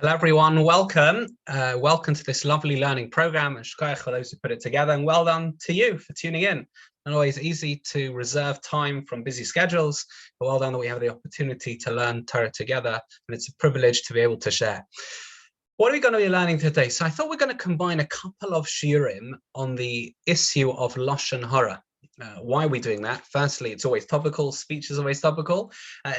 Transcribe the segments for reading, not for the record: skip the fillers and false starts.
Hello everyone, welcome. Welcome to this lovely learning program, and shkoyach for those who put it together, and well done to you for tuning in. Not always easy to reserve time from busy schedules, but well done that we have the opportunity to learn Torah together, and it's a privilege to be able to share. What are we going to be learning today? So I thought we're going to combine a couple of shiurim on the issue of Lashon Hara. Why are we doing that? Firstly, it's always topical. Speech is always topical.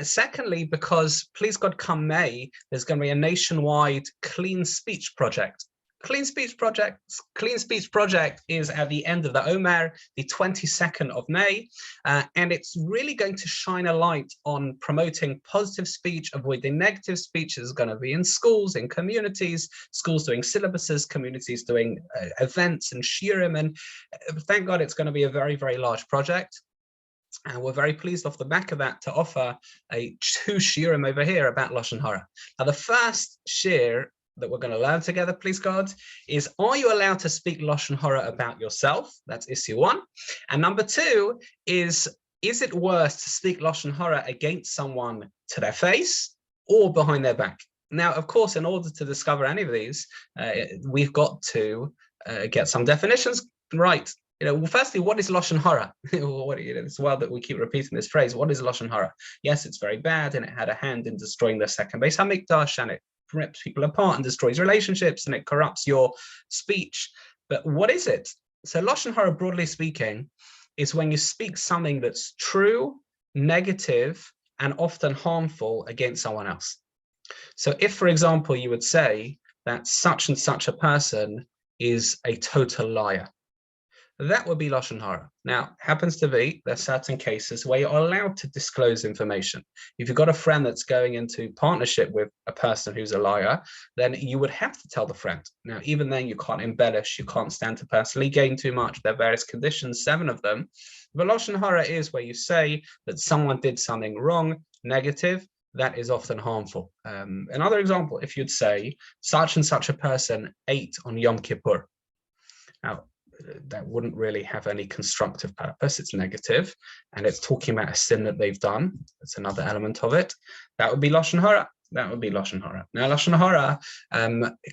Secondly, because please God come May, there's going to be a nationwide clean speech project. Clean Speech Project is at the end of the Omer, the 22nd of May, and it's really going to shine a light on promoting positive speech, avoiding negative speech. It's going to be in schools, in communities, schools doing syllabuses, communities doing events and shiurim, and thank God it's going to be a very, very large project. And we're very pleased off the back of that to offer two shiurim over here about Lashon Hara. Now, the first shiur that we're going to learn together, please God, is are you allowed to speak Lashon Hara about yourself? That's issue one. And number two is it worse to speak Lashon Hara against someone to their face or behind their back? Now, of course, in order to discover any of these, we've got to get some definitions right. Well, firstly, what is Lashon Hara? It's well that we keep repeating this phrase. What is Lashon Hara? Yes, it's very bad, and it had a hand in destroying the second Beis Hamikdash, and it rips people apart and destroys relationships, and it corrupts your speech. But what is it? So Lashon Hara, broadly speaking, is when you speak something that's true, negative, and often harmful against someone else. So if, for example, you would say that such and such a person is a total liar, that would be Lashon Hara. Now, happens to be there's certain cases where you're allowed to disclose information. If you've got a friend that's going into partnership with a person who's a liar, then you would have to tell the friend. Now, even then, you can't embellish, you can't stand to personally gain too much. There are various conditions, 7 of them. But Lashon Hara is where you say that someone did something wrong, negative, that is often harmful. Another example, if you'd say such and such a person ate on Yom Kippur. Now, that wouldn't really have any constructive purpose. It's negative, and it's talking about a sin that they've done. That's another element of it. That would be Lashon Hara. That would be Lashon Hara. Now, Lashon Hara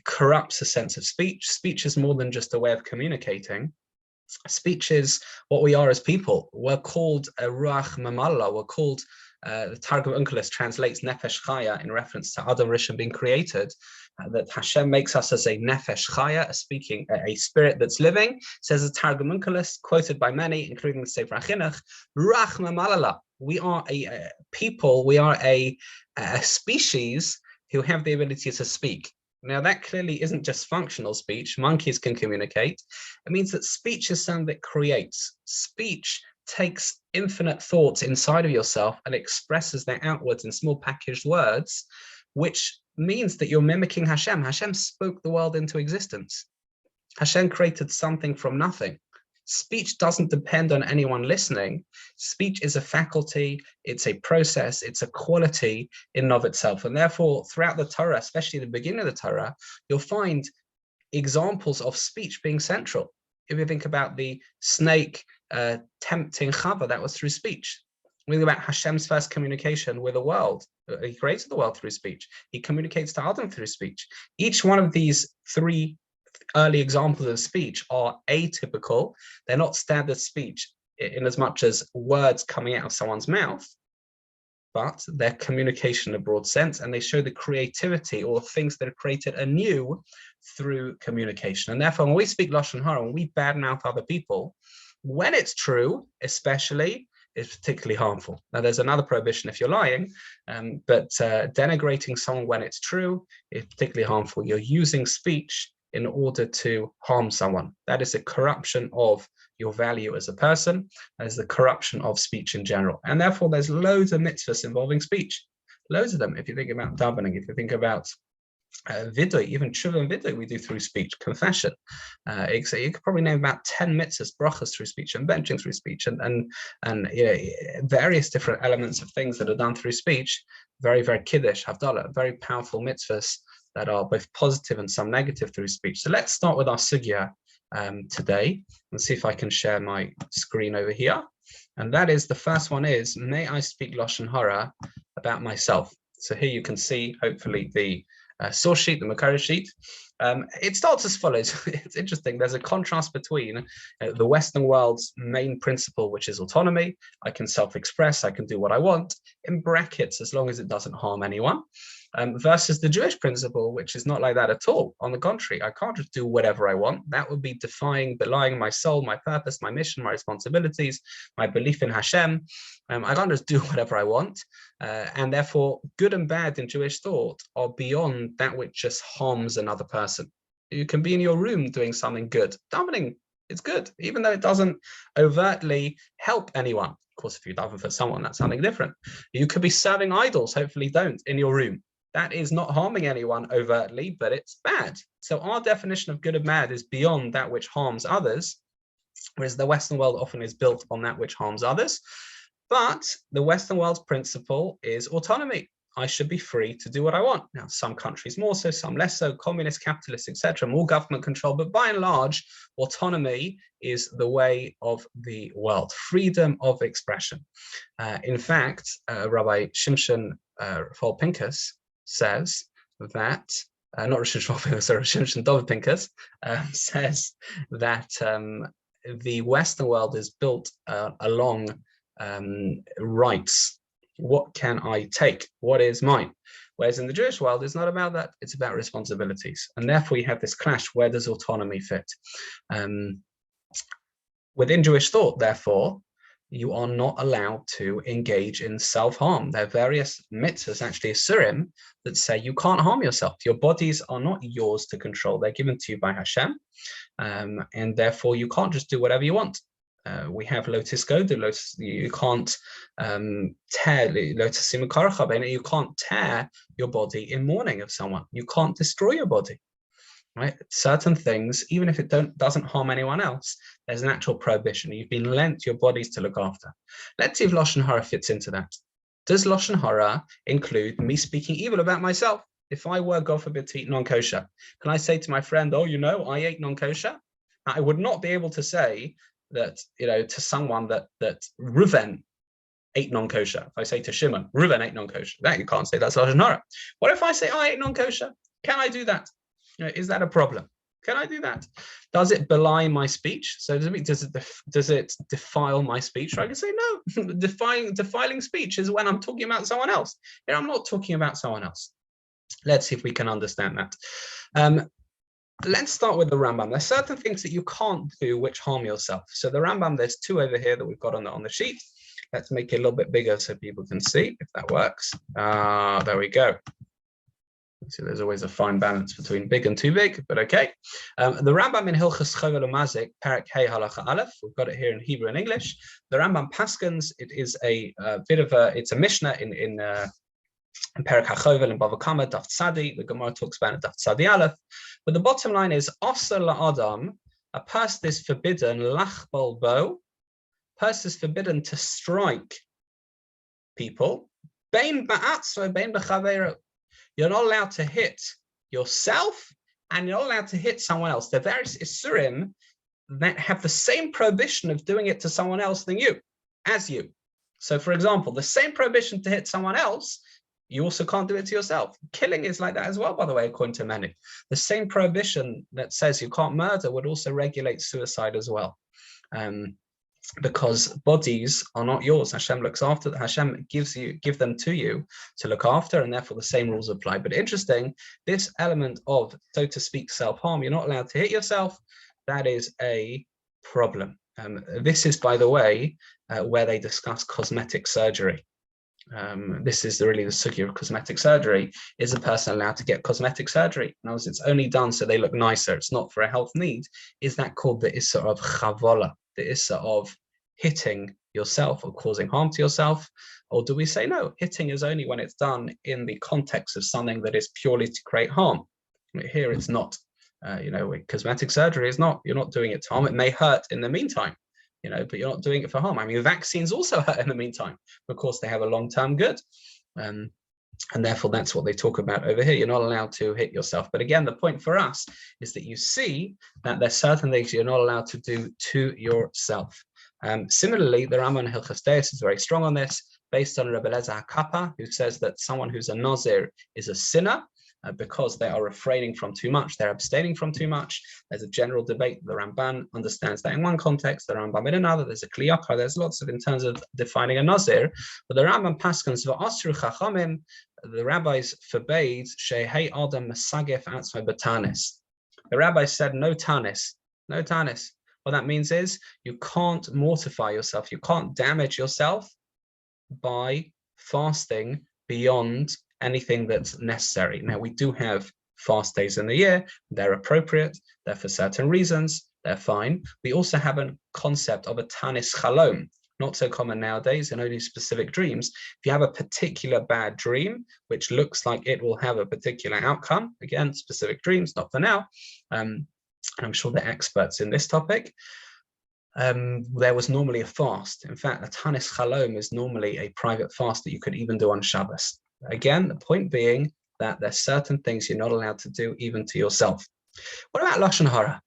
corrupts a sense of speech. Speech is more than just a way of communicating. Speech is what we are as people. We're called a ruach mamala. We're called, the Targum Onkelos translates nefesh chaya in reference to Adam Rishon being created. That Hashem makes us as a nefesh chaya, a spirit that's living. Says the Targum Onkelos, quoted by many, including the Sefer HaChinuch, ruach mamalala. We are a people. We are a species who have the ability to speak. Now, that clearly isn't just functional speech. Monkeys can communicate. It means that speech is something that creates. Speech takes infinite thoughts inside of yourself and expresses them outwards in small packaged words, which means that you're mimicking Hashem. Hashem spoke the world into existence. Hashem created something from nothing. Speech doesn't depend on anyone listening. Speech is a faculty, it's a process, it's a quality in and of itself. And therefore, throughout the Torah, especially the beginning of the Torah, you'll find examples of speech being central. If you think about the snake tempting Chava, that was through speech. We think about Hashem's first communication with the world. He created the world through speech. He communicates to Adam through speech. Each one of these 3 early examples of speech are atypical. They're not standard speech in as much as words coming out of someone's mouth, but they're communication in a broad sense, and they show the creativity or things that are created anew through communication. And therefore, when we speak Lashon Hara, when we badmouth other people, when it's true, especially, is particularly harmful. Now, there's another prohibition if you're lying, but denigrating someone when it's true is particularly harmful. You're using speech in order to harm someone. That is a corruption of your value as a person. That is the corruption of speech in general. And therefore, there's loads of mitzvahs involving speech. Loads of them. If you think about davening, if you think about vidui, even tshuva and vidui we do through speech, confession. You could probably name about 10 mitzvahs, brachas through speech, and benching through speech, and various different elements of things that are done through speech. Very, very kiddush, havdalah, very powerful mitzvahs that are both positive and some negative through speech. So let's start with our sugya today and see if I can share my screen over here. And that is, the first one is, may I speak Lashon Hara about myself? So here you can see, hopefully, the source sheet, the Makara sheet. It starts as follows. It's interesting. There's a contrast between the Western world's main principle, which is autonomy. I can self-express, I can do what I want, in brackets, as long as it doesn't harm anyone, versus the Jewish principle, which is not like that at all. On the contrary, I can't just do whatever I want. That would be belying my soul, my purpose, my mission, my responsibilities, my belief in Hashem. I can't just do whatever I want. And therefore, good and bad in Jewish thought are beyond that which just harms another person. You can be in your room doing something good. Davening, it's good, even though it doesn't overtly help anyone. Of course, if you daven for someone, that's something different. You could be serving idols, hopefully don't, in your room. That is not harming anyone overtly, but it's bad. So our definition of good and bad is beyond that which harms others, whereas the Western world often is built on that which harms others. But the Western world's principle is autonomy. I should be free to do what I want. Now, some countries more so, some less so, communist, capitalist, etc., more government control. But by and large, autonomy is the way of the world, freedom of expression. In fact, Rabbi Shimshon Raphael Pincus says that, not Rosh Hashanah, sorry, Shimshon David Pincus says that the Western world is built along rights. What can I take? What is mine? Whereas in the Jewish world, it's not about that. It's about responsibilities. And therefore, you have this clash. Where does autonomy fit? Within Jewish thought, therefore, you are not allowed to engage in self-harm. There are various mitzvahs, actually asurim, that say you can't harm yourself. Your bodies are not yours to control. They're given to you by Hashem. And therefore, you can't just do whatever you want. We have lotus godu, you can't tear, you can't tear your body in mourning of someone. You can't destroy your body. Right? Certain things, even if it doesn't harm anyone else, there's an actual prohibition. You've been lent your bodies to look after. Let's see if Lashon Hara fits into that. Does Lashon Hara include me speaking evil about myself? If I were, God forbid, to eat non-kosher, can I say to my friend, oh, you know, I ate non-kosher? I would not be able to say that, you know, to someone that Reuven ate non-kosher. If I say to Shimon, Reuven ate non-kosher, that you can't say. That's Lashon Hara. What if I say I ate non-kosher? Can I do that? You know, is that a problem? Can I do that? Does it belie my speech? So does it defile my speech? Or I can say no. Defiling speech is when I'm talking about someone else. Here I'm not talking about someone else. Let's see if we can understand that. Let's start with the Rambam. There's certain things that you can't do which harm yourself. So the Rambam, there's two over here that we've got on the sheet. Let's make it a little bit bigger so people can see if that works. There we go. So there's always a fine balance between big and too big, but okay. The Rambam in Hilchas Chovel Umazik, Perek Hey Halacha Aleph, we've got it here in Hebrew and English. The Rambam Paskins, it is it's a Mishnah in Perek HaChovel in Bava Kama, Daf Tzadi. The Gemara talks about it, Daf Tzadi Aleph. But the bottom line is, Asar la'adam, a person is forbidden, lachbal bo, person is forbidden to strike people, bein ba'atzro, bein b'chavero. You're not allowed to hit yourself, and you're not allowed to hit someone else. There are various isurim that have the same prohibition of doing it to someone else as you. So, for example, the same prohibition to hit someone else, you also can't do it to yourself. Killing is like that as well, by the way, according to many. The same prohibition that says you can't murder would also regulate suicide as well. Because bodies are not yours. Hashem looks after them. Hashem give them to you to look after, and therefore the same rules apply. But interesting, this element of, so to speak, self-harm, you're not allowed to hit yourself. That is a problem. This is, by the way, where they discuss cosmetic surgery. This is really the sugya of cosmetic surgery. Is a person allowed to get cosmetic surgery? In other words, it's only done so they look nicer. It's not for a health need. Is that called the issa of chavola, the issa of hitting yourself or causing harm to yourself? Or do we say no, hitting is only when it's done in the context of something that is purely to create harm? Here it's not. Cosmetic surgery is not, you're not doing it to harm. It may hurt in the meantime, but you're not doing it for harm. I mean, vaccines also hurt in the meantime. Of course, they have a long-term good. And therefore, that's what they talk about over here. You're not allowed to hit yourself. But again, the point for us is that you see that there's certain things you're not allowed to do to yourself. Similarly, the Rambam in Hilchos Deis is very strong on this, based on Rebbe Eliezer HaKappa, who says that someone who's a Nazir is a sinner. because they are refraining from too much, they're abstaining from too much. There's a general debate. The Ramban understands that in one context, the Rambam in another. There's a kliyaka. There's lots of in terms of defining a nazir. But the Rambam paskins v'asru chachamim. The rabbis forbade shehei adam masagef atzmai batanis. The rabbis said no tanis, no tanis. What that means is you can't mortify yourself. You can't damage yourself by fasting beyond anything that's necessary. Now, we do have fast days in the year. They're appropriate. They're for certain reasons. They're fine. We also have a concept of a tanis chalom, not so common nowadays in only specific dreams. If you have a particular bad dream, which looks like it will have a particular outcome, again, specific dreams, not for now, and I'm sure they're experts in this topic, there was normally a fast. In fact, a tanis chalom is normally a private fast that you could even do on Shabbos. Again, the point being that there's certain things you're not allowed to do even to yourself. What about Lashon Hara?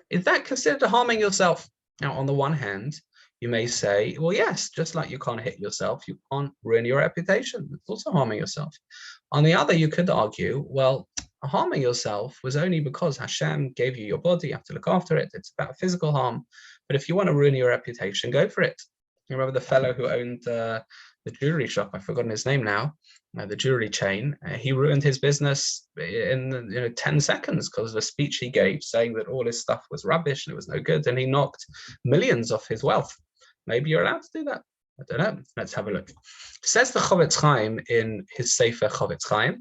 Is that considered harming yourself? Now, on the one hand, you may say, well, yes, just like you can't hit yourself, you can't ruin your reputation. It's also harming yourself. On the other, you could argue, well, harming yourself was only because Hashem gave you your body, you have to look after it. It's about physical harm. But if you want to ruin your reputation, go for it. You remember the fellow who owned the jewelry shop? I've forgotten his name now. The jewelry chain. He ruined his business in 10 seconds because of a speech he gave saying that all his stuff was rubbish and it was no good, and he knocked millions off his wealth. Maybe you're allowed to do that. I don't know. Let's have a look. Says the Chofetz Chaim in his Sefer Chofetz Chaim,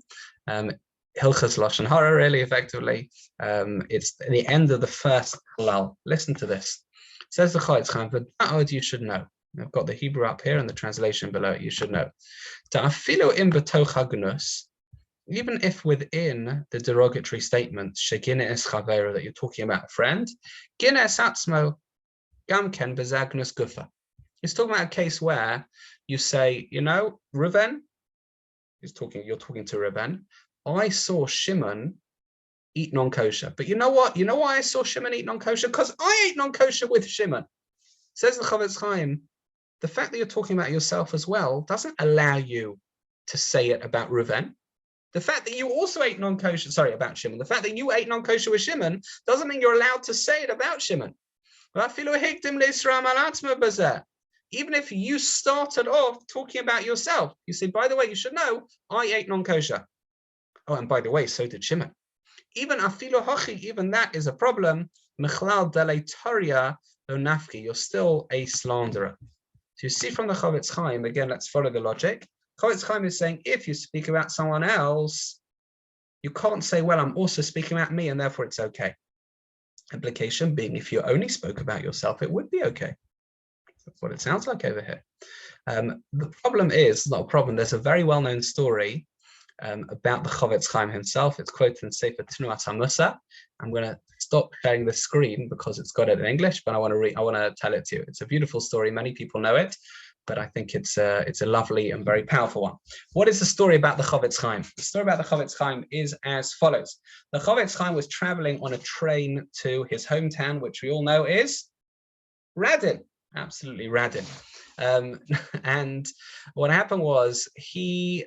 Hilchas Lashon Hara, really effectively. It's the end of the first halal. Listen to this. Says the Chofetz Chaim, but you should know. I've got the Hebrew up here and the translation below it. You should know. Even if within the derogatory statement, that you're talking about a friend, he's talking about a case where you say, Reuven, you're talking to Reuven, I saw Shimon eat non-kosher. But you know what? You know why I saw Shimon eat non-kosher? Because I ate non-kosher with Shimon. Says the Chofetz Chaim, the fact that you're talking about yourself as well doesn't allow you to say it about Reuven. The fact that you also ate non-kosher, about Shimon. The fact that you ate non-kosher with Shimon doesn't mean you're allowed to say it about Shimon. Even if you started off talking about yourself, you say, by the way, you should know, I ate non-kosher. Oh, and by the way, so did Shimon. Even that is a problem. You're still a slanderer. So you see from the Chofetz Chaim, again, let's follow the logic. Chofetz Chaim is saying, if you speak about someone else, you can't say, well, I'm also speaking about me, and therefore it's okay. Implication being, if you only spoke about yourself, it would be okay. That's what it sounds like over here. The problem is, not a problem, there's a very well-known story about the Chofetz Chaim himself. It's quoted in Sefer Tnuat HaMusa. I'm going to stop sharing the screen because it's got it in English, but I want to tell it to you. It's a beautiful story. Many people know it, but I think it's a lovely and very powerful one. What is the story about the Chofetz Chaim? The story about the Chofetz Chaim is as follows. The Chofetz Chaim was traveling on a train to his hometown, which we all know is Radin. Absolutely Radin. And what happened was he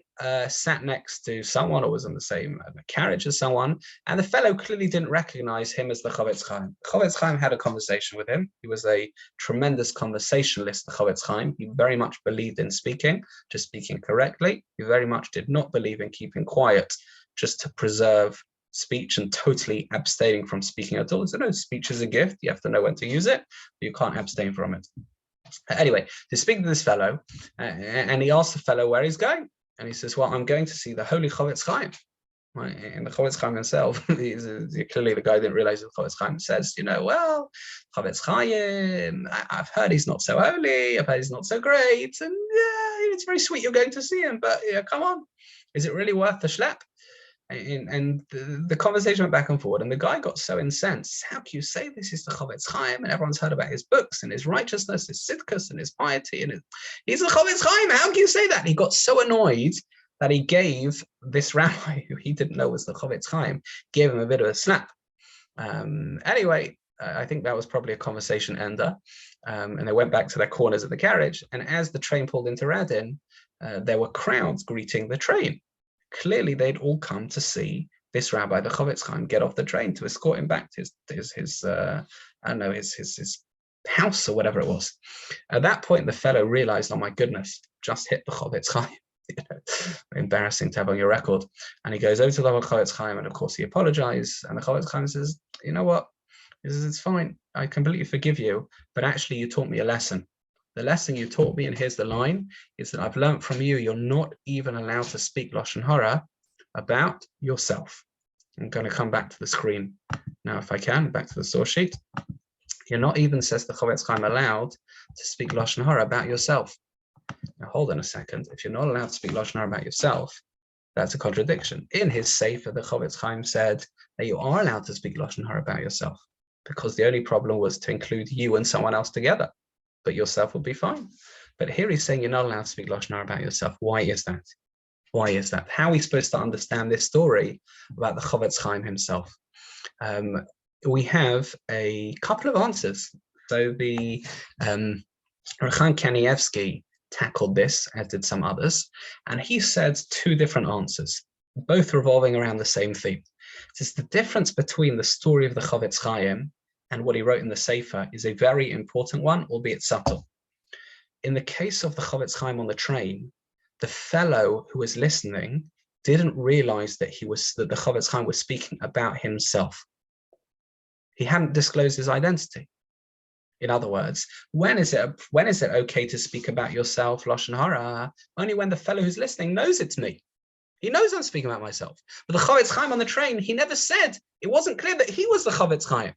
sat next to someone, or was in the same carriage as someone, and the fellow clearly didn't recognize him as the Chofetz Chaim. Chofetz Chaim had a conversation with him. He was a tremendous conversationalist, the Chofetz Chaim. He very much believed in speaking, just speaking correctly. He very much did not believe in keeping quiet, just to preserve speech and totally abstaining from speaking at all. So no, speech is a gift. You have to know when to use it, but you can't abstain from it. Anyway, he's speaking to this fellow, and he asks the fellow where he's going. And he says, well, I'm going to see the holy Chofetz Chaim. Right? And the Chofetz Chaim himself, clearly the guy didn't realize what Chofetz Chaim says, well, Chofetz Chaim, I've heard he's not so holy, I've heard he's not so great, and it's very sweet you're going to see him, but come on, is it really worth the schlep? And the conversation went back and forward, and the guy got so incensed. How can you say this is the Chofetz Chaim? And everyone's heard about his books and his righteousness, his tzidkus and his piety, and he's the Chofetz Chaim. How can you say that? And he got so annoyed that he gave this rabbi, who he didn't know was the Chofetz Chaim, gave him a bit of a slap. Anyway, I think that was probably a conversation ender, and they went back to their corners of the carriage. And as the train pulled into Radin, there were crowds greeting the train. Clearly, they'd all come to see this rabbi, the Chofetz Chaim, get off the train to escort him back to his house or whatever it was. At that point, the fellow realized, oh my goodness, just hit the Chofetz Chaim. Embarrassing to have on your record. And he goes over to the Chofetz Chaim, and of course he apologized. And the Chofetz Chaim says, you know what? He says, it's fine. I completely forgive you. But actually, you taught me a lesson. The lesson you taught me, and here's the line, is that I've learned from you, you're not even allowed to speak Lashon Hara about yourself. I'm going to come back to the screen now, if I can, back to the source sheet. You're not even, says the Chofetz Chaim, allowed to speak Lashon Hara about yourself. Now, hold on a second. If you're not allowed to speak Lashon Hara about yourself, that's a contradiction. In his Sefer, the Chofetz Chaim said that you are allowed to speak Lashon Hara about yourself, because the only problem was to include you and someone else together, but yourself would be fine. But here he's saying you're not allowed to speak Lashon Hara about yourself. Why is that? Why is that? How are we supposed to understand this story about the Chofetz Chaim himself? We have a couple of answers. So the Rechan Kanievsky tackled this, as did some others, and he said two different answers, both revolving around the same theme. It's the difference between the story of the Chofetz Chaim and what he wrote in the Sefer is a very important one, albeit subtle. In the case of the Chofetz Chaim on the train, the fellow who was listening didn't realize that the Chofetz Chaim was speaking about himself. He hadn't disclosed his identity. In other words, when is it okay to speak about yourself, Lashon Hara? Only when the fellow who's listening knows it's me. He knows I'm speaking about myself. But the Chofetz Chaim on the train, he never said, it wasn't clear that he was the Chofetz Chaim.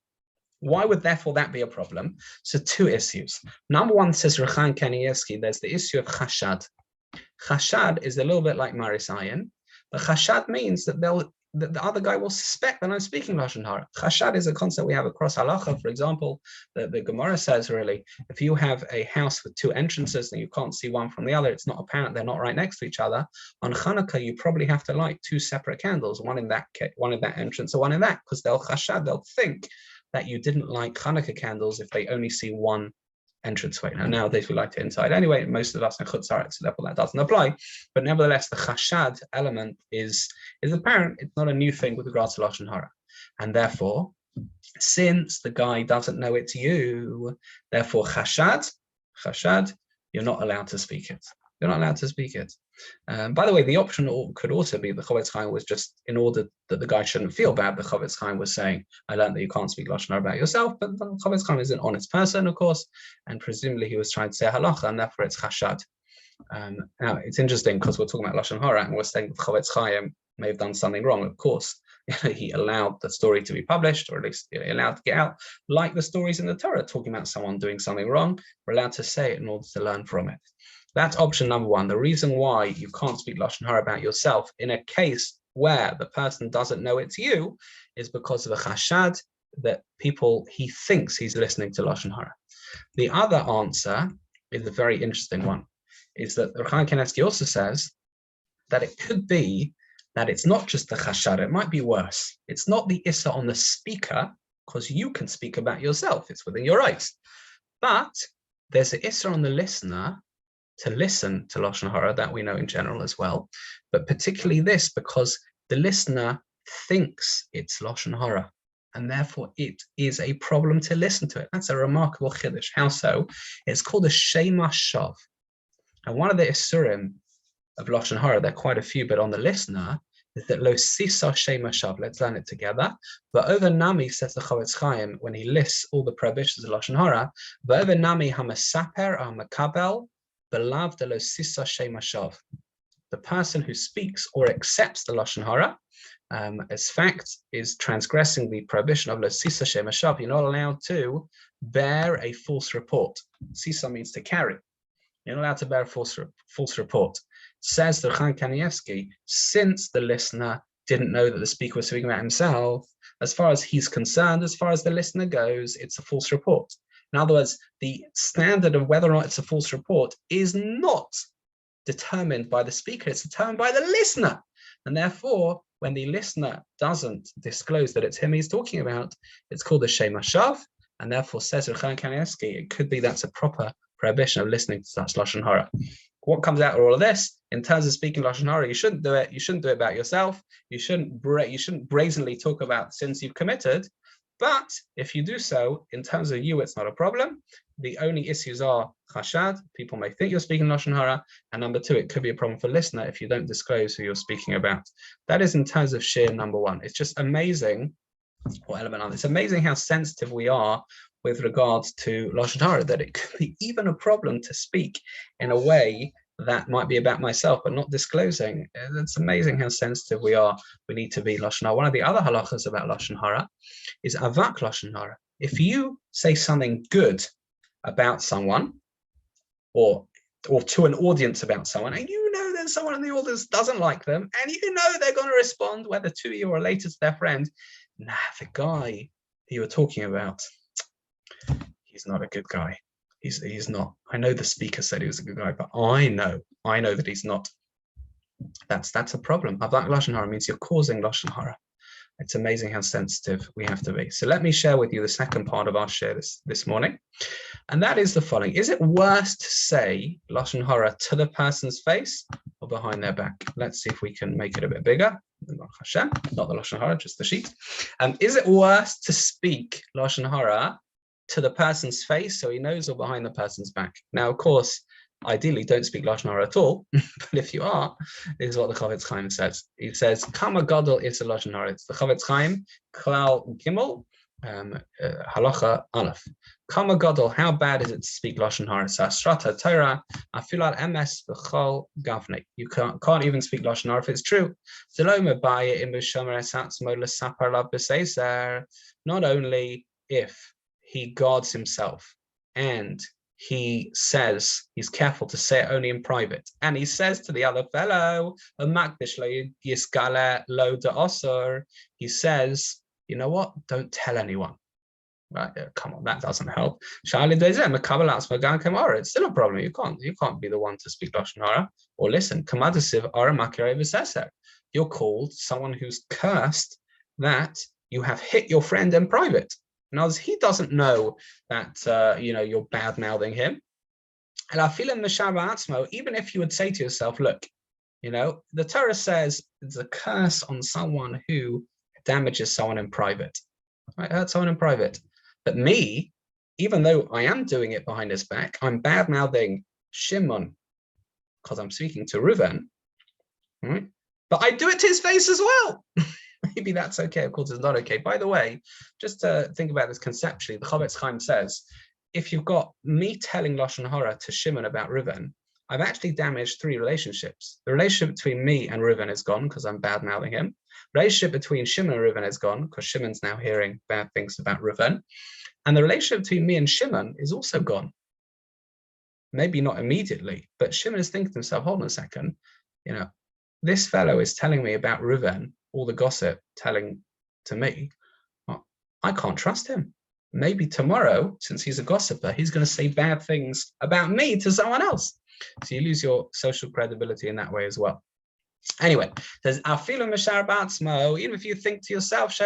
Why would therefore that be a problem? So two issues. Number one, says Rechan Kanievsky, there's the issue of chashad. Chashad is a little bit like Maris Ayin, but chashad means that the other guy will suspect that I'm speaking Lashon Hara. Chashad is a concept we have across halacha. For example, the Gemara says, really, if you have a house with two entrances and you can't see one from the other, it's not apparent they're not right next to each other. On Hanukkah, you probably have to light two separate candles, one in that entrance or one in that, because they'll think that you didn't light Hanukkah candles if they only see one entranceway. Now, nowadays we light it inside anyway. Most of us are chutzaret, so therefore that doesn't apply. But nevertheless, the chashad element is apparent. It's not a new thing with regards to Lashon Hara. And therefore, since the guy doesn't know it's you, therefore chashad, you're not allowed to speak it. You're not allowed to speak it. By the way, the option could also be the Chofetz Chaim was just, in order that the guy shouldn't feel bad, the Chofetz Chaim was saying, I learned that you can't speak Lashon Hara about yourself, but the Chofetz Chaim is an honest person, of course, and presumably he was trying to say halacha, and therefore it's chashad. Now, it's interesting because we're talking about Lashon Hara, and we're saying that the Chofetz Chaim may have done something wrong. Of course, he allowed the story to be published, or at least allowed to get out, like the stories in the Torah talking about someone doing something wrong. We're allowed to say it in order to learn from it. That's option number one. The reason why you can't speak Lashon Hara about yourself in a case where the person doesn't know it's you is because of a chashad that he thinks he's listening to Lashon Hara. The other answer is a very interesting one, is that Rechan Kanievsky also says that it could be that it's not just the chashad, it might be worse. It's not the issa on the speaker, because you can speak about yourself, it's within your rights. But there's an issa on the listener to listen to Lashon Hara, that we know in general as well, but particularly this, because the listener thinks it's Lashon Hara, and therefore it is a problem to listen to it. That's a remarkable chiddush. How so? It's called a shema shav. And one of the isurim of Lashon Hara, there are quite a few, but on the listener, is that lo sisa shema shav. Let's learn it together. Va'over nami, says the Chofetz Chaim, when he lists all the prohibitions of Lashon Hara, va'over nami hamasaper hamakabel, the person who speaks or accepts the Lashon Hara as fact is transgressing the prohibition of lo sisa shema shav. You're not allowed to bear a false report. Sisa means to carry. You're not allowed to bear a false report. Says the Rechan Kanievsky, since the listener didn't know that the speaker was speaking about himself, as far as he's concerned, as far as the listener goes, it's a false report. In other words, the standard of whether or not it's a false report is not determined by the speaker, it's determined by the listener. And therefore, when the listener doesn't disclose that it's him he's talking about, it's called a shema shav, and therefore, says Rechan Kanievsky, it could be that's a proper prohibition of listening to such Lashon Hara. What comes out of all of this in terms of speaking Lashon Hara, you shouldn't do it. You shouldn't do it about yourself. You shouldn't brazenly talk about sins you've committed. But if you do so, in terms of you, it's not a problem. The only issues are chashad. People may think you're speaking Lashon Hara. And number two, it could be a problem for listener if you don't disclose who you're speaking about. That is in terms of shir number one. It's just amazing, or element on. It's amazing how sensitive we are with regards to Lashon Hara, that it could be even a problem to speak in a way that might be about myself, but not disclosing. It's amazing how sensitive we are. We need to be Lashon Hara. One of the other halachas about Lashon Hara is avak Lashon Hara. If you say something good about someone, or to an audience about someone, and you know that someone in the audience doesn't like them, and you know they're going to respond, whether to you or later to their friend, nah, the guy you were talking about, he's not a good guy. He's not. I know the speaker said he was a good guy, but I know that he's not. That's a problem. Avak Lashon Hara means you're causing Lashon Hara. It's amazing how sensitive we have to be. So let me share with you the second part of our share this morning. And that is the following. Is it worse to say Lashon Hara to the person's face or behind their back? Let's see if we can make it a bit bigger. Not the Lashon Hara, just the sheet. Is it worse to speak Lashon Hara to the person's face so he knows, or behind the person's back? Now, of course, ideally don't speak Lashon Hara at all, but if you are, this is what the Chavetz Chaim says. He says, Kama Gadol is a Lashon Hara. It's the Chavetz Chaim, Klal Gimel, Halacha Aleph. Kama Gadol, how bad is it to speak Lashon Hara? Sasrata Torah, Afilat Emes B'chol Gavni. You can't even speak Lashon Hara if it's true. Not only if he guards himself and he says he's careful to say it only in private, and he says to the other fellow, he says, you know what, don't tell anyone. Right? Come on, that doesn't help. It's still a problem. You can't be the one to speak Lashon Hara. Or listen, you're called someone who's cursed that you have hit your friend in private. In other words, he doesn't know that you're bad mouthing him. And I feel in the even if you would say to yourself, look, the Torah says it's a curse on someone who damages someone in private. I hurt someone in private. But me, even though I am doing it behind his back, I'm bad mouthing Shimon because I'm speaking to Reuven. Right? But I do it to his face as well. Maybe that's okay. Of course, it's not okay. By the way, just to think about this conceptually, the Chavetz Chaim says, if you've got me telling Lashon Hara to Shimon about Reuven, I've actually damaged three relationships. The relationship between me and Reuven is gone because I'm bad-mouthing him. The relationship between Shimon and Reuven is gone because Shimon's now hearing bad things about Reuven. And the relationship between me and Shimon is also gone. Maybe not immediately, but Shimon is thinking to himself, hold on a second, this fellow is telling me about Reuven, all the gossip telling to me, well, I can't trust him. Maybe tomorrow, since he's a gossiper, he's going to say bad things about me to someone else. So you lose your social credibility in that way as well. Anyway, there's even if you think to yourself,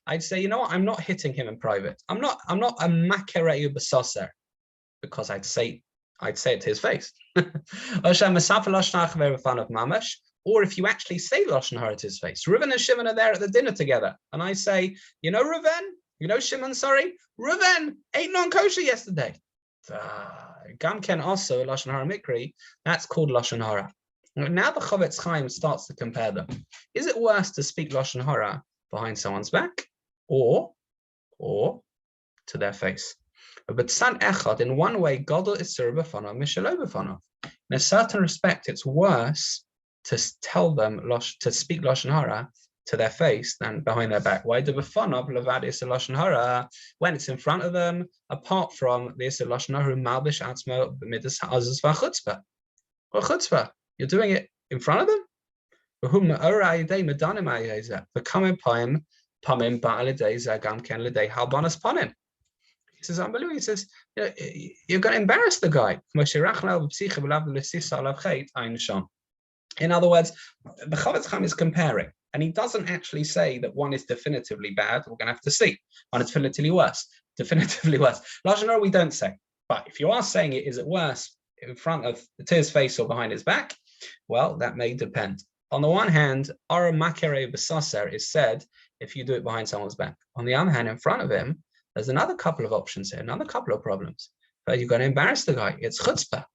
I'd say, you know what, I'm not hitting him in private. I'm not a makereyu b'soser, because I'd say it to his face. Or if you actually say Lashon Hara to his face. Reuven and Shimon are there at the dinner together, and I say, Reuven, Shimon, Reuven ate non-kosher yesterday. Gamken also Lashon Hara Mikri, that's called Lashon Hara. Now the Chavetz Chaim starts to compare them. Is it worse to speak Lashon Hara behind someone's back, or to their face? But San Echad, in one way, Gadol Isur b'fanav mishelo b'fanav. In a certain respect, it's worse to tell them to speak Lashon Hara to their face than behind their back. Why do b'fanav levad Isur Lashon Hara when it's in front of them? Apart from the Isur Lashon Hara malbish atzmo b'midas ha'azuz v'chutzpah. Or chutzpah, you're doing it in front of them. V'hum me'ora yedei medanim ha'yezeh v'kamim pamim ba'alidei zagam ken lidei halbanas panim. He says, unbelievable. He says, you're going to embarrass the guy. In other words, the Chavetz Chaim is comparing, and he doesn't actually say that one is definitively bad. We're going to have to see. One is definitively worse. Lashon Hara we don't say. But if you are saying it, is it worse in front of to his face or behind his back? Well, that may depend. On the one hand, Ara Makere Besaser is said if you do it behind someone's back. On the other hand, in front of him, there's another couple of options here, another couple of problems. But you're going to embarrass the guy. It's chutzpah.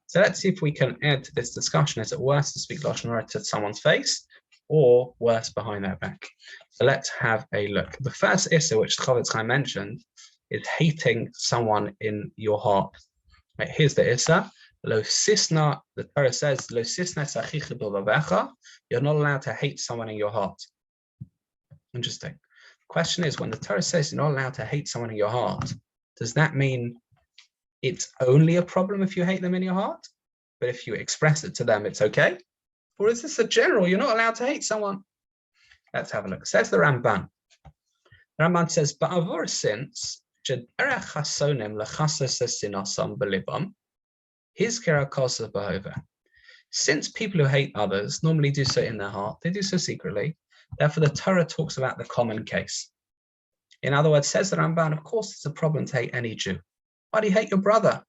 So let's see if we can add to this discussion. Is it worse to speak Lashon Hara to someone's face or worse behind their back? So let's have a look. The first issue, which the Chofetz Chaim mentioned, is hating someone in your heart. Right, here's the issa. Lo sisna, the Torah says, Lo sisna sachicha b'levavecha. You're not allowed to hate someone in your heart. Interesting. The question is, when the Torah says you're not allowed to hate someone in your heart, does that mean it's only a problem if you hate them in your heart, but if you express it to them, it's okay? Or is this a general, you're not allowed to hate someone? Let's have a look. Says the Ramban. The Ramban says, Ba'avor sins, Jederech hasonim lechasas sinasam belibam, hizkera kosa ba'ova. Since people who hate others normally do so in their heart, they do so secretly, therefore the Torah talks about the common case. In other words, says the Ramban, of course it's a problem to hate any Jew. Why do you hate your brother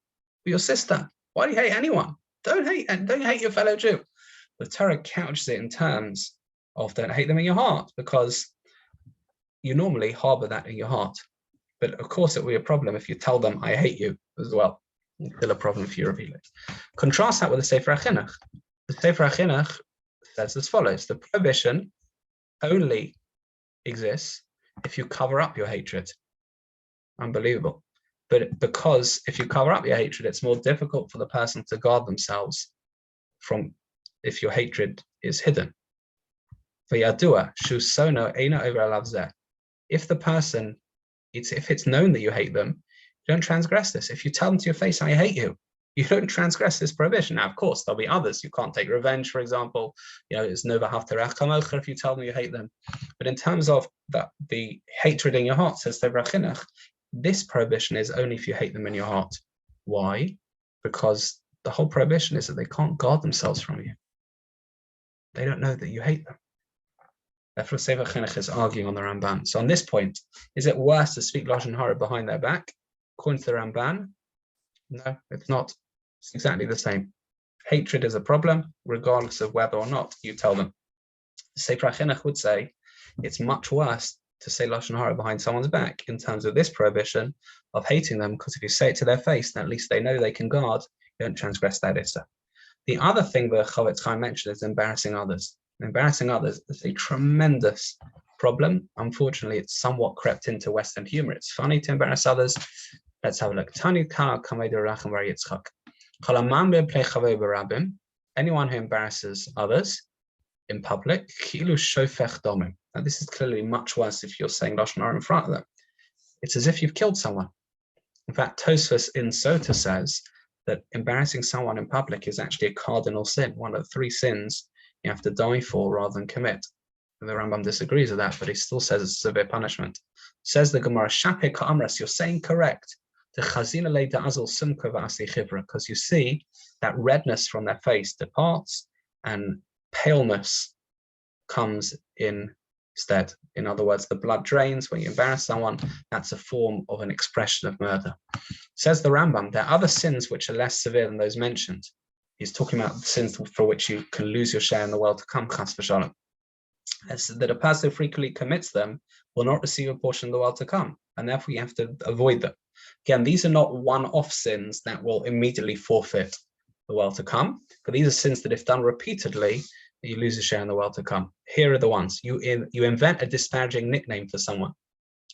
or your sister? Why do you hate anyone? Don't hate your fellow Jew. The Torah couches it in terms of don't hate them in your heart, because you normally harbor that in your heart. But of course it will be a problem if you tell them I hate you as well. It's still a problem if you reveal it. Contrast that with the Sefer HaChinuch. The Sefer HaChinuch says as follows: the prohibition only exists if you cover up your hatred. Unbelievable. But because if you cover up your hatred, it's more difficult for the person to guard themselves from if your hatred is hidden. If the person, if it's known that you hate them, you don't transgress this. If you tell them to your face, I hate you, you don't transgress this prohibition. Now, of course, there'll be others. You can't take revenge, for example. It's no v'ahavta kamocha if you tell them you hate them. But in terms of the hatred in your heart, says the Chinuch, this prohibition is only if you hate them in your heart. Why? Because the whole prohibition is that they can't guard themselves from you. They don't know that you hate them. Therefore, Sefer Chinuch is arguing on the Ramban. So on this point, is it worse to speak Lashon Hara behind their back? According to the Ramban, no, it's not. It's exactly the same. Hatred is a problem, regardless of whether or not you tell them. Sefer Chinuch would say it's much worse to say Lashon Hara behind someone's back in terms of this prohibition of hating them, because if you say it to their face, then at least they know they can guard. You don't transgress that issa. The other thing the Chofetz Chaim mentioned is embarrassing others. Embarrassing others is a tremendous problem. Unfortunately, it's somewhat crept into Western humor. It's funny to embarrass others. Let's have a look. Anyone who embarrasses others in public, now this is clearly much worse if you're saying Lashon Hara in front of them. It's as if you've killed someone. In fact, Tosfos in Sota says that embarrassing someone in public is actually a cardinal sin, one of the 3 sins you have to die for rather than commit. And the Rambam disagrees with that, but he still says it's a severe punishment. Says the Gemara, Shape Ka'amras, you're saying correct, because you see that redness from their face departs and paleness comes instead. In other words, the blood drains when you embarrass someone. That's a form of an expression of murder. Says the Rambam, there are other sins which are less severe than those mentioned. He's talking about sins for which you can lose your share in the world to come, chas v'shalom. That a person who frequently commits them will not receive a portion of the world to come, and therefore you have to avoid them. Again, these are not one-off sins that will immediately forfeit the world to come, but these are sins that if done repeatedly, you lose a share in the world to come. Here are the ones. You invent a disparaging nickname for someone,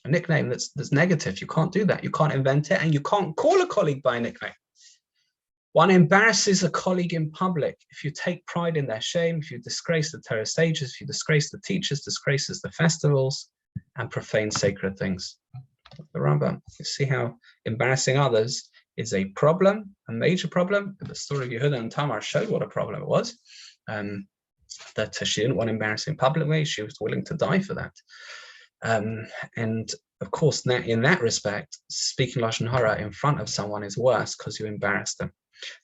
a nickname that's negative. You can't do that. You can't invent it, and you can't call a colleague by a nickname. One embarrasses a colleague in public. If you take pride in their shame, if you disgrace the Torah sages, if you disgrace the teachers, disgraces the festivals, and profane sacred things. The Rambam, you see how embarrassing others is a problem, a major problem. The story of Yehuda and Tamar showed what a problem it was. That she didn't want to embarrass in publicly. She was willing to die for that. And of course, in that respect, speaking Lashon Hara in front of someone is worse because you embarrass them.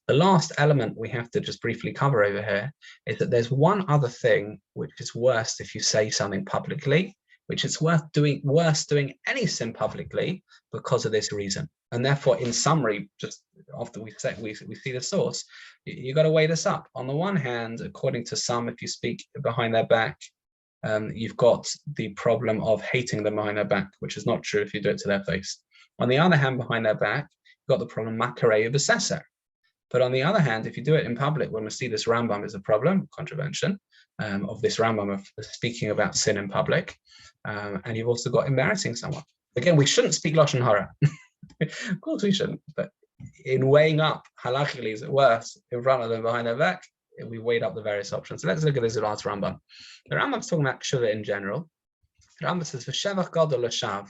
The last element we have to just briefly cover over here is that there's one other thing which is worse if you say something publicly, which it's worse doing any sin publicly because of this reason. And therefore, in summary, just after we see the source, you got to weigh this up. On the one hand, according to some, if you speak behind their back, you've got the problem of hating them behind their back, which is not true if you do it to their face. On the other hand, behind their back, you've got the problem makarei b'seser. But on the other hand, if you do it in public, when we see this Rambam is a problem, contravention of this Rambam of speaking about sin in public, and you've also got embarrassing someone. Again, we shouldn't speak Lashon Hara. Of course we shouldn't, but in weighing up, halachically, is it worse in front of them, behind their back? We weighed up the various options. So let's look at this last Rambam. The Rambam's talking about tshuva in general. The Rambam says, "V'shevach gadol l'shav."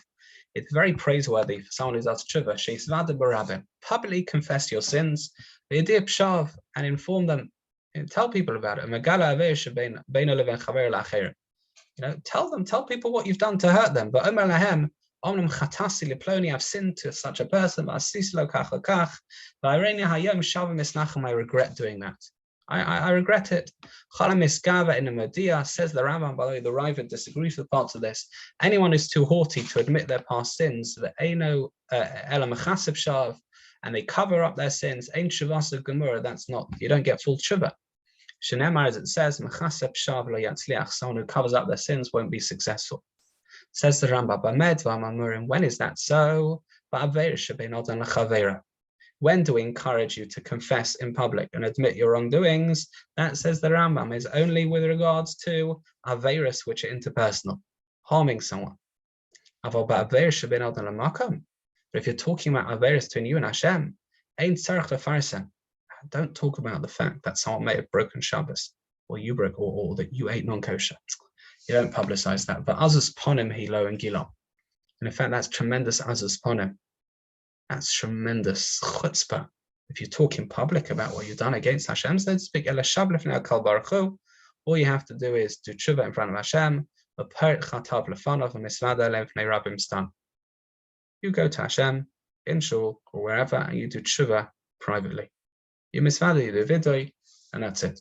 It's very praiseworthy for someone who does tshuva. Sheisvada b'rabim. Publicly confess your sins. V'yedei pshav, and inform them, and tell people about it. Megala avei shebeina leben chaver la'acher. Tell people what you've done to hurt them. But omer lahem, omnam chatasi leploni, I've sinned to such a person. V'asis lo kach lekach. V'ireni hayom shavim esnachem, I regret doing that. I regret it. Hara miskava in the Modia, says the Rambam. By the way, the Ravid disagrees with parts of this. Anyone who's too haughty to admit their past sins, the eino ela mechasib shav, and they cover up their sins, ein shuvasav gemura, that's not, you don't get full tshuva. Shenemar, as it says, mechasib shav lo yatzliach, someone who covers up their sins won't be successful. Says the Rambam, b'med v'amamurim, when is that so? Ba'aveir shebein odan l'chavera. When do we encourage you to confess in public and admit your wrongdoings? That, says the Rambam, is only with regards to aveirus, which are interpersonal, harming someone. But if you're talking about aveirus between you and Hashem, don't talk about the fact that someone may have broken Shabbos, or you broke, or that you ate non-kosher. You don't publicize that. But azus ponim hilo and gilo. And in fact, that's tremendous azus ponim. That's tremendous chutzpah. If you talk in public about what you've done against Hashem, so to speak, all you have to do is do tshuva in front of Hashem. You go to Hashem in shul or wherever, and you do tshuva privately. You misvada, you do vidui, and that's it.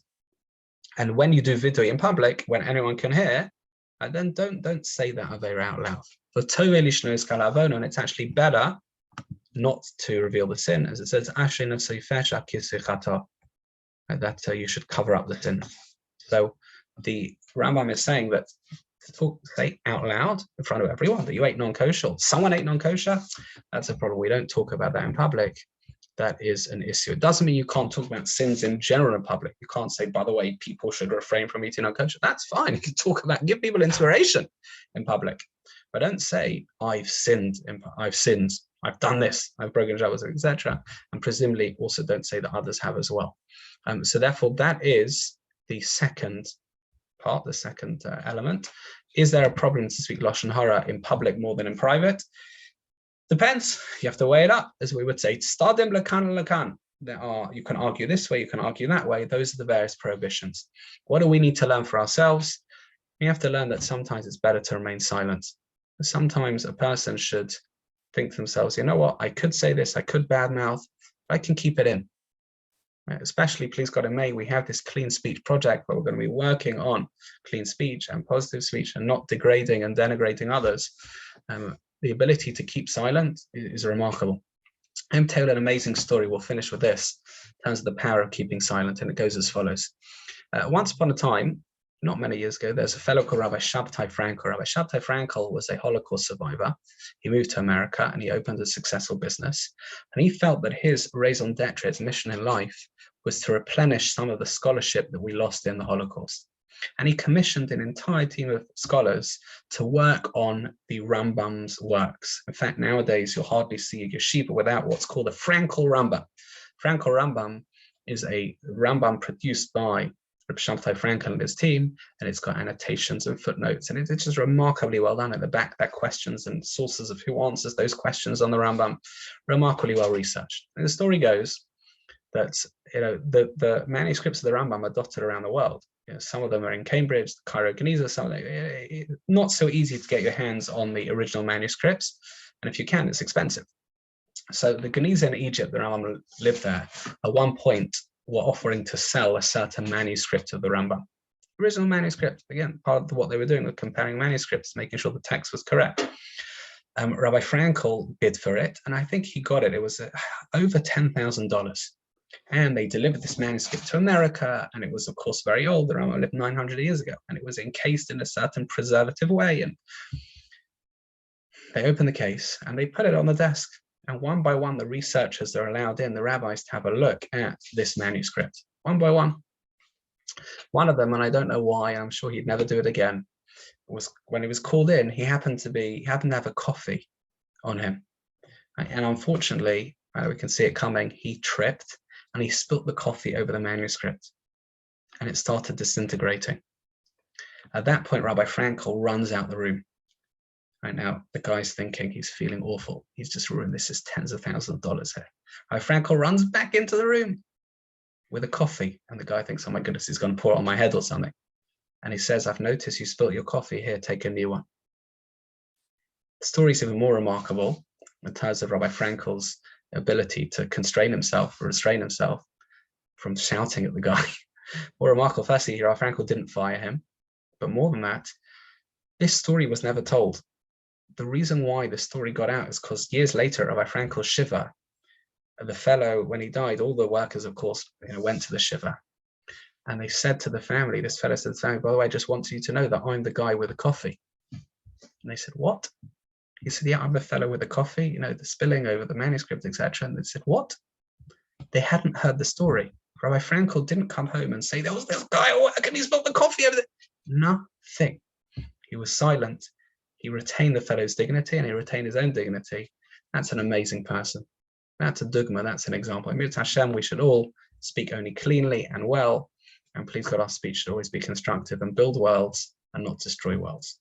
And when you do vidui in public, when anyone can hear, then don't say that avera out loud. And it's actually better not to reveal the sin, as it says, that you should cover up the sin. So the Rambam is saying that to say out loud in front of everyone that you ate non-kosher, someone ate non-kosher, that's a problem. We don't talk about that in public. That is an issue. It doesn't mean you can't talk about sins in general in public. You can't say, by the way, people should refrain from eating non-kosher. That's fine. You can talk about, give people inspiration in public. But don't say, I've sinned, I've done this, I've broken Shabbos, etc. And presumably also don't say that others have as well. So therefore, that is the second part, the second element. Is there a problem to speak Lashon Hara in public more than in private? Depends. You have to weigh it up, as we would say. Stadim lakan lakan. You can argue this way, you can argue that way. Those are the various prohibitions. What do we need to learn for ourselves? We have to learn that sometimes it's better to remain silent. Sometimes a person should think to themselves, you know what, I could say this, I could badmouth, but I can keep it in. Right? Especially, please God in May, we have this clean speech project where we're going to be working on clean speech and positive speech and not degrading and denigrating others. The ability to keep silent is remarkable. I'm telling an amazing story. We'll finish with this in terms of the power of keeping silent, and it goes as follows. Once upon a time, not many years ago, there's a fellow called Rabbi Shabtai Frankel. Rabbi Shabtai Frankel was a Holocaust survivor. He moved to America and he opened a successful business. And he felt that his raison d'etre, his mission in life, was to replenish some of the scholarship that we lost in the Holocaust. And he commissioned an entire team of scholars to work on the Rambam's works. In fact, nowadays, you'll hardly see a yeshiva without what's called a Frankel Rambam. Frankel Rambam is a Rambam produced by Rabbi Shabtai Frankel and his team, and it's got annotations and footnotes, and it's just remarkably well done at the back. That questions and sources of who answers those questions on the Rambam, remarkably well researched. And the story goes that the manuscripts of the Rambam are dotted around the world. Some of them are in Cambridge, Cairo, Geniza. Some of them, not so easy to get your hands on the original manuscripts, and if you can, it's expensive. So the Geniza in Egypt, the Rambam lived there. At one point, were offering to sell a certain manuscript of the Rambam. original manuscript. Again, part of what they were doing was comparing manuscripts, making sure the text was correct. Rabbi Frankel bid for it, and I think he got it. It was over $10,000. And they delivered this manuscript to America, and it was, of course, very old. The Rambam lived 900 years ago, and it was encased in a certain preservative way. And they opened the case, and they put it on the desk. And one by one, the researchers, they're allowed in, the rabbis, to have a look at this manuscript, one by one. One of them, and I don't know why, I'm sure he'd never do it again, was when he was called in, he happened to have a coffee on him. And unfortunately, we can see it coming, he tripped and he spilt the coffee over the manuscript, and it started disintegrating. At that point, Rabbi Frankel runs out the room. Right now, the guy's thinking, he's feeling awful. He's just ruined, this is tens of thousands of dollars here. Rabbi Frankel runs back into the room with a coffee, and the guy thinks, oh my goodness, he's going to pour it on my head or something. And he says, I've noticed you spilt your coffee, here, take a new one. The story's even more remarkable in terms of Rabbi Frankel's ability to restrain himself from shouting at the guy. More remarkable, firstly, Rabbi Frankel didn't fire him, but more than that, this story was never told. The reason why the story got out is because years later, Rabbi Frankel's shiva, the fellow, when he died, all the workers, of course, went to the shiva, and they said to the family, this fellow said to the family, by the way, I just want you to know that I'm the guy with the coffee. And they said, what? He said, yeah, I'm the fellow with the coffee, the spilling over the manuscript, etc. And they said, what? They hadn't heard the story. Rabbi Frankel didn't come home and say, there was this guy, oh, how can he spill the coffee over there? Nothing. He was silent. He retained the fellow's dignity, and he retained his own dignity. That's an amazing person. That's a dogma. That's an example. In Mitzvah Hashem, we should all speak only cleanly and well. And please God, our speech should always be constructive and build worlds and not destroy worlds.